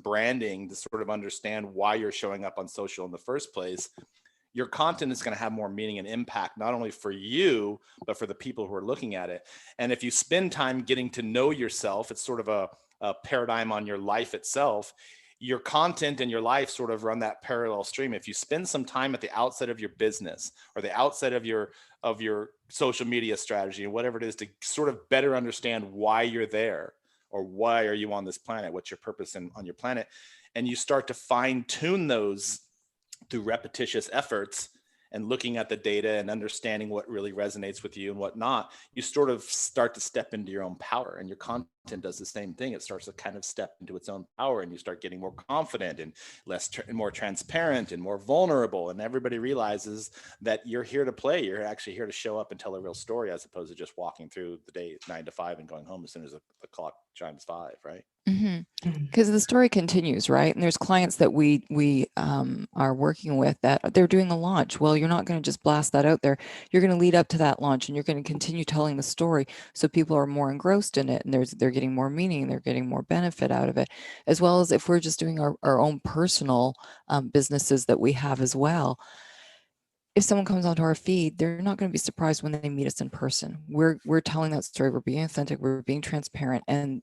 Speaker 3: branding to sort of understand why you're showing up on social in the first place, your content is going to have more meaning and impact, not only for you, but for the people who are looking at it. And if you spend time getting to know yourself, it's sort of a paradigm on your life itself. Your content and your life sort of run that parallel stream. If you spend some time at the outset of your business or the outset of your social media strategy and whatever it is, to sort of better understand why you're there, or why are you on this planet, what's your purpose on your planet, and you start to fine tune those through repetitious efforts and looking at the data and understanding what really resonates with you and what not, you sort of start to step into your own power. And your content does the same thing. It starts to kind of step into its own power, and you start getting more confident and more transparent and more vulnerable. And everybody realizes that you're here to play. You're actually here to show up and tell a real story, as opposed to just walking through the day 9 to 5 and going home as soon as the clock chimes 5, right?
Speaker 2: Because the story continues, right? And there's clients that we are working with that they're doing a launch. Well, you're not going to just blast that out there. You're going to lead up to that launch, and you're going to continue telling the story, so people are more engrossed in it, and they're getting more meaning, they're getting more benefit out of it, as well as if we're just doing our own personal businesses that we have as well. If someone comes onto our feed, they're not going to be surprised when they meet us in person. We're telling that story. We're being authentic. We're being transparent. And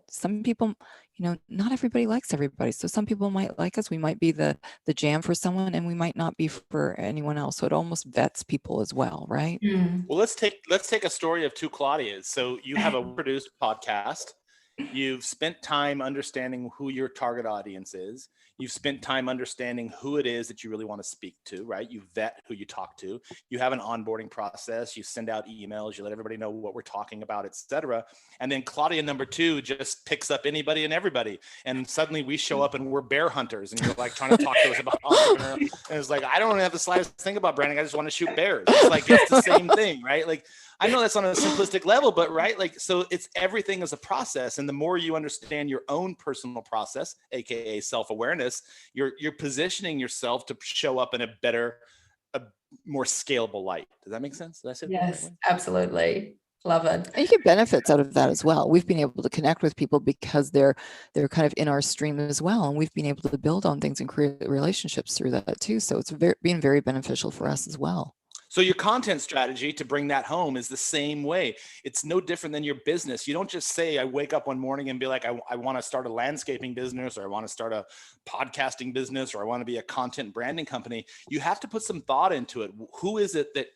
Speaker 2: some people, not everybody likes everybody. So some people might like us. We might be the jam for someone, and we might not be for anyone else. So it almost vets people as well, right?
Speaker 3: Well, let's take a story of two Claudias. So you have a produced podcast. You've spent time understanding who your target audience is. You've spent time understanding who it is that you really want to speak to, right? You vet who you talk to. You have an onboarding process. You send out emails. You let everybody know what we're talking about, et cetera. And then Claudia number 2 just picks up anybody and everybody. And suddenly we show up and we're bear hunters. And you're like trying to talk to us about entrepreneurial. And it's like, I don't have the slightest thing about branding. I just want to shoot bears. It's like, it's the same thing, right? Like, I know that's on a simplistic level, but right, like, so it's everything is a process. And the more you understand your own personal process, AKA self-awareness, you're positioning yourself to show up in a more scalable light. Does that make sense? Did I say that
Speaker 1: Yes,
Speaker 3: right way?
Speaker 1: absolutely. Love it.
Speaker 2: And you get benefits out of that as well. We've been able to connect with people because they're kind of in our stream as well. And we've been able to build on things and create relationships through that too. So it's been very beneficial for us as well.
Speaker 3: So your content strategy, to bring that home, is the same way. It's no different than your business. You don't just say, I wake up one morning and be like, I want to start a landscaping business, or I want to start a podcasting business, or I want to be a content branding company. You have to put some thought into it. Who is it that,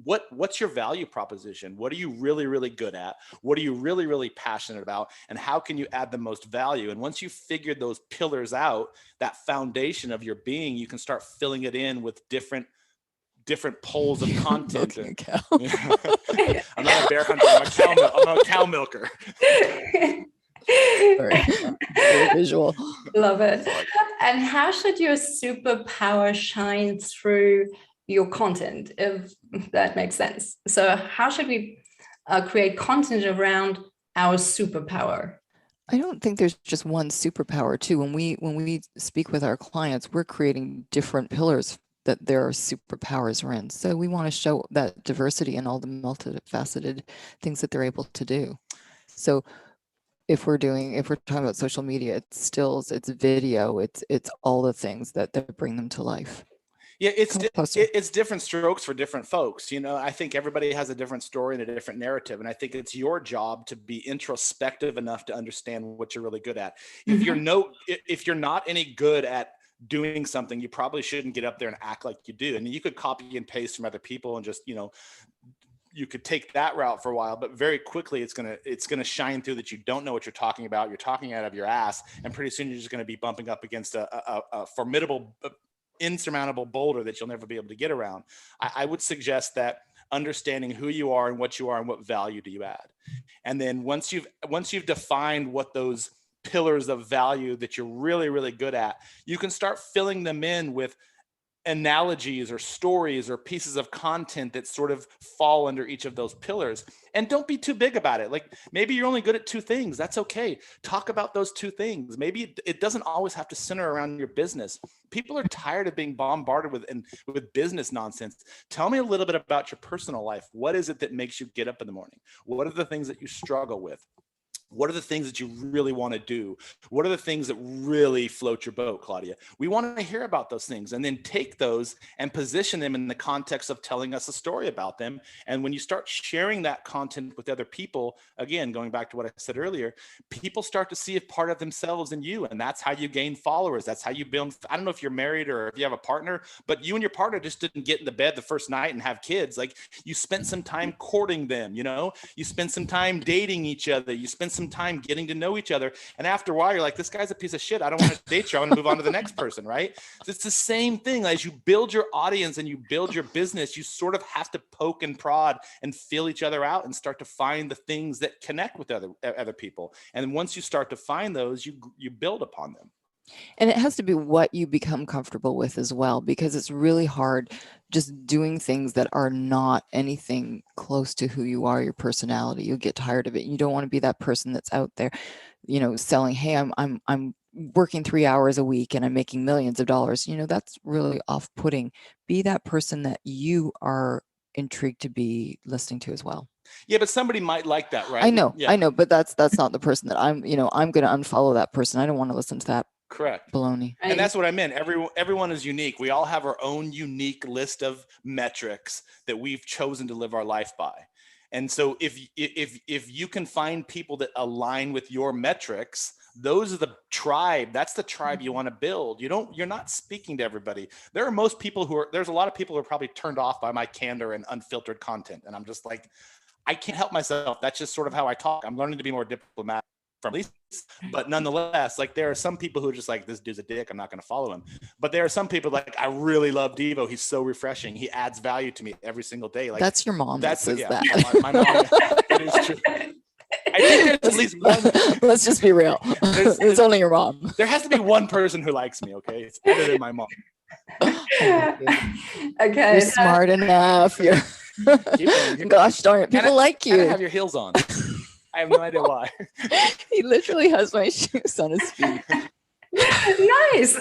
Speaker 3: what's your value proposition? What are you really, really good at? What are you really, really passionate about? And how can you add the most value? And once you figure those pillars out, that foundation of your being, you can start filling it in with different poles of content. I'm not a bear hunter. I'm a cow milker.
Speaker 2: Very visual.
Speaker 1: Love it. And how should your superpower shine through your content, if that makes sense? So how should we create content around our superpower?
Speaker 2: I don't think there's just one superpower too. When we speak with our clients, we're creating different pillars that there are superpowers are in. So we want to show that diversity in all the multifaceted things that they're able to do. So if we're talking about social media, it's stills, it's video, it's all the things that bring them to life.
Speaker 3: Yeah, it's different strokes for different folks. I think everybody has a different story and a different narrative. And I think it's your job to be introspective enough to understand what you're really good at. If you're not any good at doing something, you probably shouldn't get up there and act like you do. And you could copy and paste from other people and just, you could take that route for a while, but very quickly it's gonna shine through that you don't know what you're talking about. You're talking out of your ass, and pretty soon you're just gonna be bumping up against a formidable, insurmountable boulder that you'll never be able to get around. I would suggest that understanding who you are and what value do you add, and then once you've defined what those pillars of value that you're really, really good at, you can start filling them in with analogies or stories or pieces of content that sort of fall under each of those pillars. And don't be too big about it. Like, maybe you're only good at 2 things. That's okay. Talk about those 2 things. Maybe it doesn't always have to center around your business. People are tired of being bombarded with business nonsense. Tell me a little bit about your personal life. What is it that makes you get up in the morning? What are the things that you struggle with? What are the things that you really want to do? What are the things that really float your boat, Claudia? We want to hear about those things and then take those and position them in the context of telling us a story about them. And when you start sharing that content with other people, again, going back to what I said earlier, people start to see a part of themselves in you. And that's how you gain followers. That's how you build. I don't know if you're married or if you have a partner, but you and your partner just didn't get into bed the first night and have kids. Like, you spent some time courting them, you spent some time dating each other. You spent some time getting to know each other. And after a while, you're like, this guy's a piece of shit. I don't want to date you. I want to move on to the next person, right? So it's the same thing. As you build your audience and you build your business, you sort of have to poke and prod and feel each other out and start to find the things that connect with other people. And once you start to find those, you build upon them.
Speaker 2: And it has to be what you become comfortable with as well, because it's really hard just doing things that are not anything close to who you are, your personality. You'll get tired of it. You don't want to be that person that's out there, selling, hey, I'm working 3 hours a week and I'm making millions of dollars. That's really off-putting. Be that person that you are intrigued to be listening to as well.
Speaker 3: Yeah, but somebody might like that, right?
Speaker 2: I know,
Speaker 3: yeah.
Speaker 2: but that's not the person that I'm going to unfollow that person. I don't want to listen to that.
Speaker 3: Correct.
Speaker 2: Baloney.
Speaker 3: And that's what I meant. Everyone is unique. We all have our own unique list of metrics that we've chosen to live our life by. And so if you can find people that align with your metrics, those are the tribe. That's the tribe you want to build. You're not speaking to everybody. There's a lot of people who are probably turned off by my candor and unfiltered content. And I'm just like, I can't help myself. That's just sort of how I talk. I'm learning to be more diplomatic. But nonetheless, like, there are some people who are just like, this dude's a dick, I'm not going to follow him. But there are some people like, I really love Deevo. He's so refreshing. He adds value to me every single day. Like,
Speaker 2: that's your mom. That says that.
Speaker 3: My mom. That is true. I think there's at least one.
Speaker 2: Let's just be real. It's only your mom.
Speaker 3: There has to be one person who likes me. Okay, it's better than my mom.
Speaker 1: Okay,
Speaker 2: you're smart enough. You're gosh darn it, people like you.
Speaker 3: You have your heels on. I have no idea why.
Speaker 2: He literally has my shoes on his feet.
Speaker 1: Nice.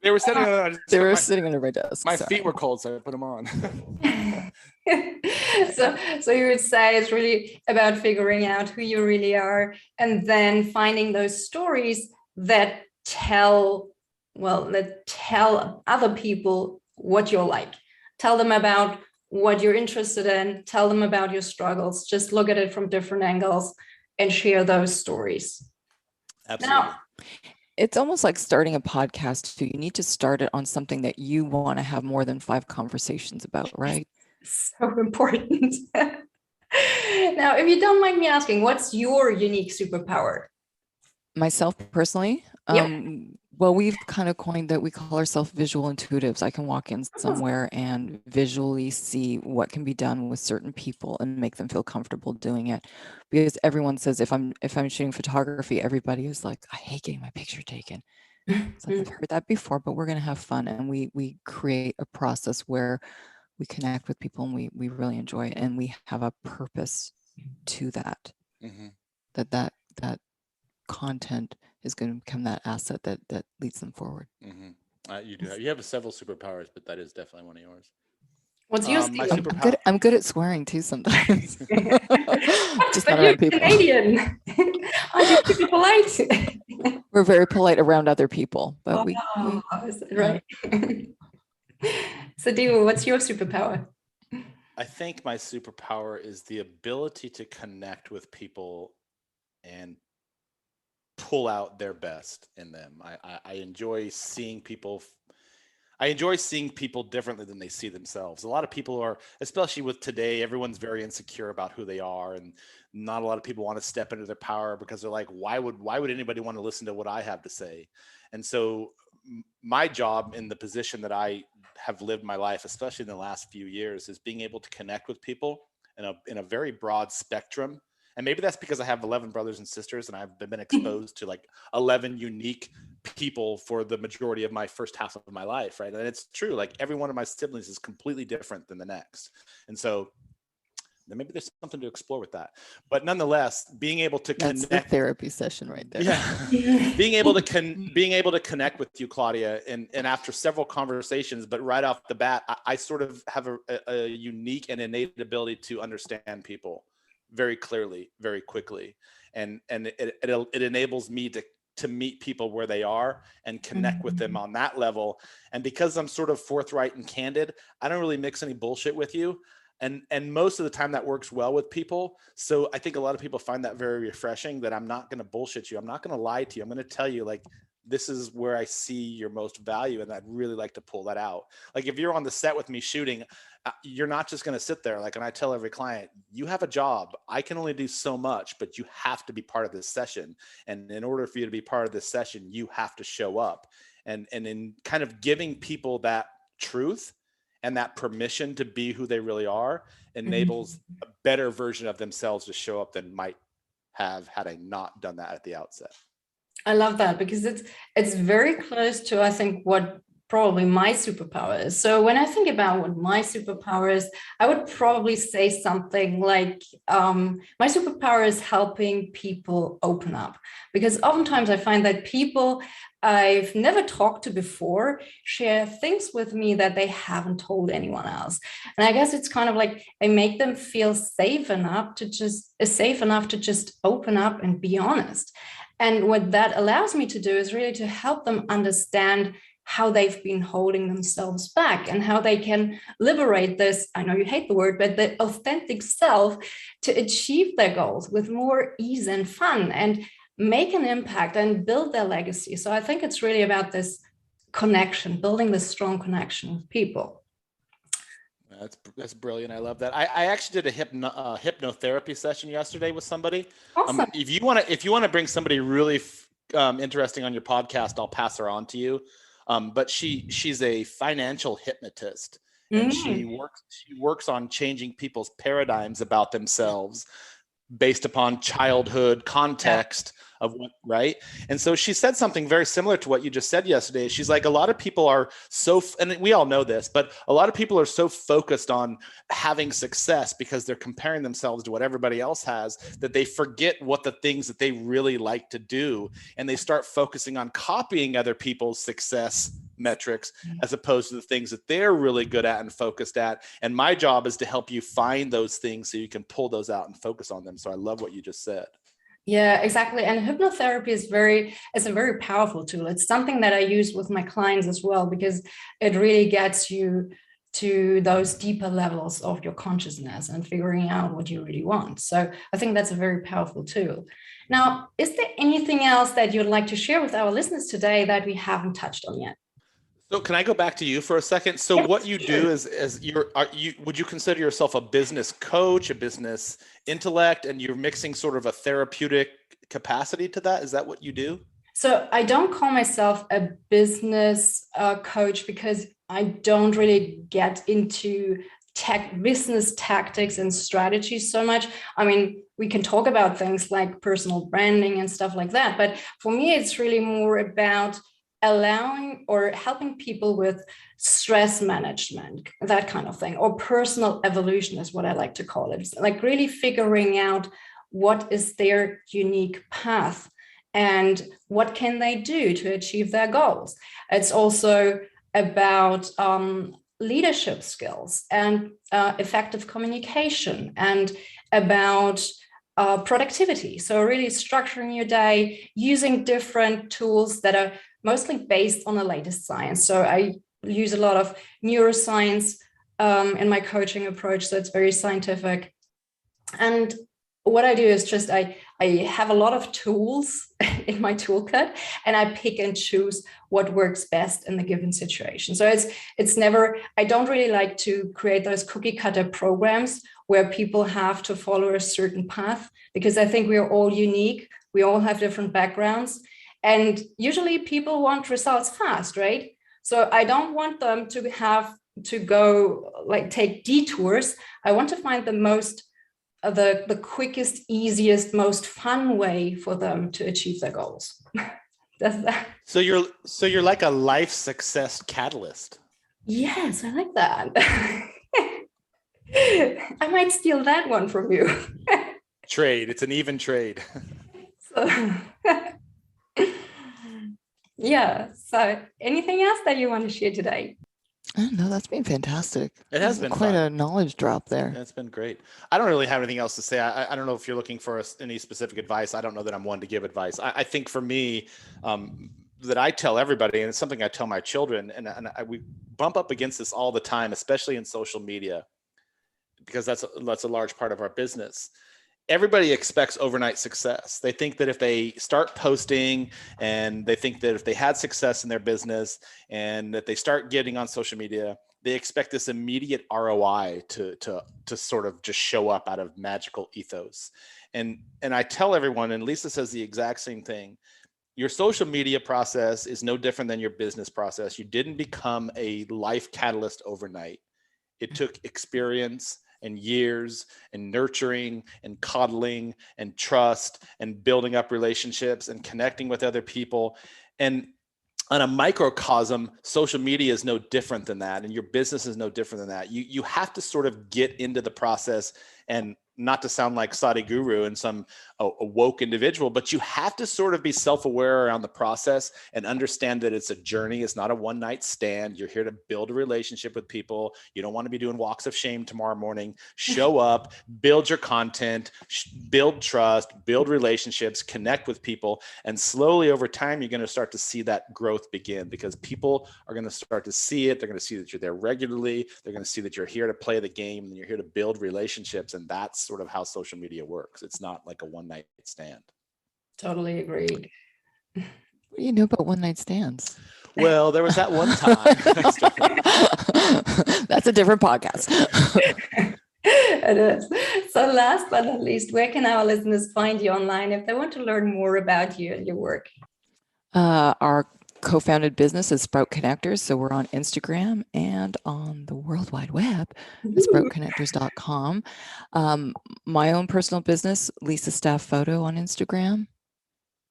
Speaker 3: They were sitting on.
Speaker 2: Sitting under my desk.
Speaker 3: My feet were cold, so I put them on.
Speaker 1: So you would say it's really about figuring out who you really are, and then finding those stories that tell other people what you're like. Tell them about what you're interested in, tell them about your struggles, just look at it from different angles and share those stories.
Speaker 3: Absolutely.
Speaker 1: Now,
Speaker 2: it's almost like starting a podcast too. You need to start it on something that you want to have more than 5 conversations about, right?
Speaker 1: So important. Now, if you don't mind me asking, what's your unique superpower?
Speaker 2: Myself personally, well, we've kind of coined that we call ourselves visual intuitives. I can walk in somewhere and visually see what can be done with certain people and make them feel comfortable doing it. Because everyone says if I'm shooting photography, everybody is like, I hate getting my picture taken. It's like, I've heard that before, but we're going to have fun. And we create a process where we connect with people and we really enjoy it. And we have a purpose to that, that content is going to become that asset that leads them forward.
Speaker 3: You do. You have several superpowers, but that is definitely one of yours.
Speaker 1: What's yours?
Speaker 3: My superpower.
Speaker 2: I'm good at swearing too sometimes. Just
Speaker 1: but
Speaker 2: not around people.
Speaker 1: Canadian. Aren't you polite?
Speaker 2: We're very polite around other people, but we
Speaker 1: is that right? So, Deevo, what's your superpower?
Speaker 3: I think my superpower is the ability to connect with people and pull out their best in them. I enjoy seeing people. I enjoy seeing people differently than they see themselves. A lot of people are, especially with today, everyone's very insecure about who they are, and not a lot of people want to step into their power because they're like, why would anybody want to listen to what I have to say? And so my job in the position that I have lived my life, especially in the last few years, is being able to connect with people in a very broad spectrum. And maybe that's because I have 11 brothers and sisters and I've been exposed to like 11 unique people for the majority of my first half of my life, right? And it's true, like every one of my siblings is completely different than the next. And so maybe there's something to explore with that. But nonetheless, being able to
Speaker 2: That's
Speaker 3: connect.
Speaker 2: the therapy session right there.
Speaker 3: Yeah. being able to connect with you, Claudia, and after several conversations, but right off the bat, I sort of have a unique and innate ability to understand people. very clearly, very quickly. And it enables me to meet people where they are and connect with them on that level. And because I'm sort of forthright and candid, I don't really mix any bullshit with you. And most of the time that works well with people. So I think a lot of people find that very refreshing, that I'm not going to bullshit you. I'm not going to lie to you. I'm going to tell you, like, this is where I see your most value. And I'd really like to pull that out. Like, if you're on the set with me shooting, you're not just going to sit there. Like, and I tell every client, you have a job. I can only do so much, but you have to be part of this session. And in order for you to be part of this session, you have to show up. And in kind of giving people that truth and that permission to be who they really are enables a better version of themselves to show up than might have had I not done that at the outset.
Speaker 1: I love that, because it's very close to, I think, what probably my superpower is. So when I think about what my superpower is, I would probably say something like, my superpower is helping people open up, because oftentimes I find that people I've never talked to before share things with me that they haven't told anyone else. And I guess it's kind of like I make them feel safe enough to just open up and be honest. And what that allows me to do is really to help them understand how they've been holding themselves back and how they can liberate this, I know you hate the word, but the authentic self to achieve their goals with more ease and fun and make an impact and build their legacy. So I think it's really about this connection, building this strong connection with people.
Speaker 3: That's brilliant. I love that. I actually did a hypnotherapy session yesterday with somebody.
Speaker 1: Awesome.
Speaker 3: If you want to bring somebody really interesting on your podcast, I'll pass her on to you. But she's a financial hypnotist, and she works on changing people's paradigms about themselves based upon childhood context of what, right? And so she said something very similar to what you just said yesterday. She's like, a lot of people are and we all know this, but a lot of people are so focused on having success because they're comparing themselves to what everybody else has, that they forget what the things that they really like to do. And they start focusing on copying other people's success metrics as opposed to the things that they're really good at and focused at. And my job is to help you find those things so you can pull those out and focus on them. So I love what you just said.
Speaker 1: Yeah, exactly. And hypnotherapy is a very powerful tool. It's something that I use with my clients as well, because it really gets you to those deeper levels of your consciousness and figuring out what you really want. So I think that's a very powerful tool. Now, is there anything else that you'd like to share with our listeners today that we haven't touched on yet?
Speaker 3: So can I go back to you for a second? So what you do is would you consider yourself a business coach, a business intellect, and you're mixing sort of a therapeutic capacity to that? Is that what you do?
Speaker 1: So I don't call myself a business coach, because I don't really get into business tactics and strategies so much. I mean, we can talk about things like personal branding and stuff like that, but for me, it's really more about allowing or helping people with stress management, that kind of thing, or personal evolution is what I like to call it. It's like really figuring out what is their unique path and what can they do to achieve their goals. It's also about leadership skills and effective communication, and about productivity. So really structuring your day using different tools that are mostly based on the latest science. So I use a lot of neuroscience in my coaching approach. So it's very scientific. And what I do is just, I have a lot of tools in my toolkit, and I pick and choose what works best in the given situation. So it's never, I don't really like to create those cookie cutter programs where people have to follow a certain path, because I think we are all unique. We all have different backgrounds. And usually people want results fast, right? So I don't want them to have to go like take detours. I want to find the quickest, easiest, most fun way for them to achieve their goals. That's that.
Speaker 3: So you're like a life success catalyst.
Speaker 1: Yes, I like that. I might steal that one from you.
Speaker 3: Trade. It's an even trade.
Speaker 1: Yeah. So anything else that you want to share today?
Speaker 2: Oh, no, that's been fantastic.
Speaker 3: It has been
Speaker 2: quite
Speaker 3: fun.
Speaker 2: a knowledge drop there.
Speaker 3: It's been great. I don't really have anything else to say. I don't know if you're looking for any specific advice. I don't know that I'm one to give advice. I think for me, that I tell everybody, and it's something I tell my children, we bump up against this all the time, especially in social media, because that's a large part of our business. Everybody expects overnight success. They think that if they start posting, and they think that if they had success in their business and that they start getting on social media, they expect this immediate ROI to sort of just show up out of magical ethos. And I tell everyone, and Lisa says the exact same thing, your social media process is no different than your business process. You didn't become a life catalyst overnight. It took experience and years and nurturing and coddling and trust and building up relationships and connecting with other people. And on a microcosm, social media is no different than that, and your business is no different than that. You have to sort of get into the process, and not to sound like Sadhguru and some a woke individual, but you have to sort of be self-aware around the process and understand that it's a journey. It's not a one-night stand. You're here to build a relationship with people. You don't want to be doing walks of shame tomorrow morning. Show up, build your content, build trust, build relationships, connect with people. And slowly over time, you're going to start to see that growth begin, because people are going to start to see it. They're going to see that you're there regularly. They're going to see that you're here to play the game and you're here to build relationships. And that's sort of how social media works. It's not like a one-night stand.
Speaker 1: Totally agreed.
Speaker 2: What do you know about one-night stands?
Speaker 3: Well, there was that one time.
Speaker 2: That's a different podcast.
Speaker 1: It is. So last but not least, where can our listeners find you online if they want to learn more about you and your work?
Speaker 2: Our co-founded business is Sprout Connectors. So we're on Instagram and on the World Wide Web at sproutconnectors.com. My own personal business, Lisa Staff Photo on Instagram.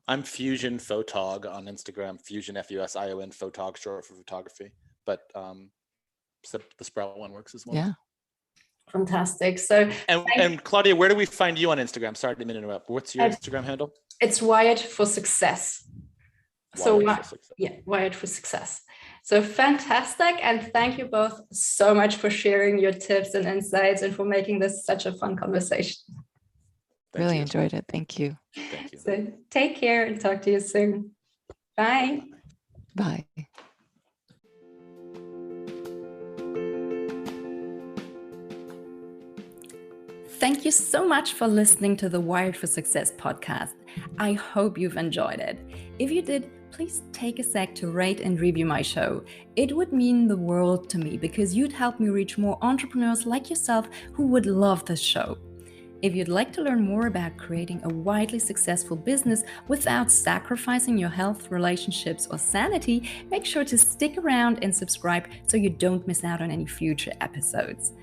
Speaker 3: I'm Fusion Photog on Instagram, Fusion Fusion Photog, short for photography. But the Sprout one works as well.
Speaker 2: Yeah.
Speaker 1: Fantastic. So
Speaker 3: and Claudia, where do we find you on Instagram? Sorry to interrupt. What's your Instagram handle?
Speaker 1: It's Wired for Success. Wired for Success. So fantastic. And thank you both so much for sharing your tips and insights and for making this such a fun conversation.
Speaker 2: Really enjoyed it. Thank you.
Speaker 3: Thank you.
Speaker 1: So take care and talk to you soon. Bye.
Speaker 2: Bye.
Speaker 1: Thank you so much for listening to the Wired for Success podcast. I hope you've enjoyed it. If you did, please take a sec to rate and review my show. It would mean the world to me because you'd help me reach more entrepreneurs like yourself who would love this show. If you'd like to learn more about creating a widely successful business without sacrificing your health, relationships, or sanity, make sure to stick around and subscribe so you don't miss out on any future episodes.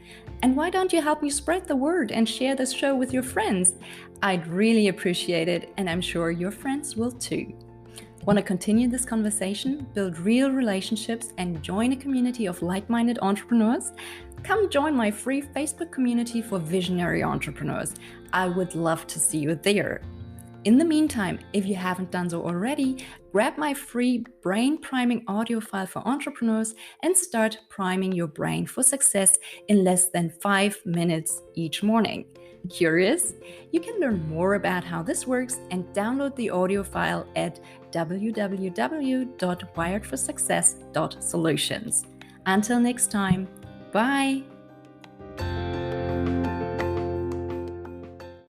Speaker 1: And why don't you help me spread the word and share this show with your friends? I'd really appreciate it, and I'm sure your friends will too. Want to continue this conversation, build real relationships, and join a community of like-minded entrepreneurs? Come join my free Facebook community for visionary entrepreneurs. I would love to see you there. In the meantime, if you haven't done so already, grab my free brain priming audio file for entrepreneurs and start priming your brain for success in less than 5 minutes each morning. Curious? You can learn more about how this works and download the audio file at www.wiredforsuccess.solutions. Until next time, bye.